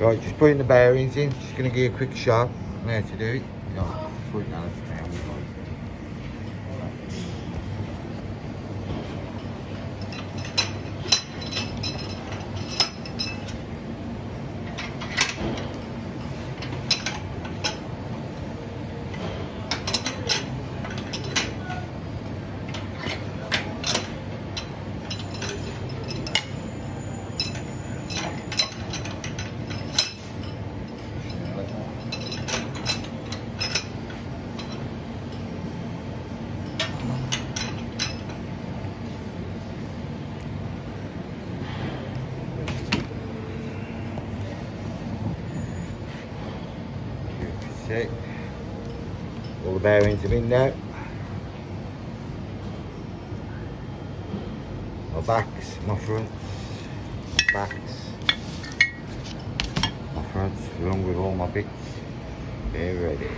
Right, just putting the bearings in. Just going to give you a quick show on how to do it. Right, put it down. See, all the bearings are in now. My backs, my fronts, my fronts, along with all my bits. They're ready.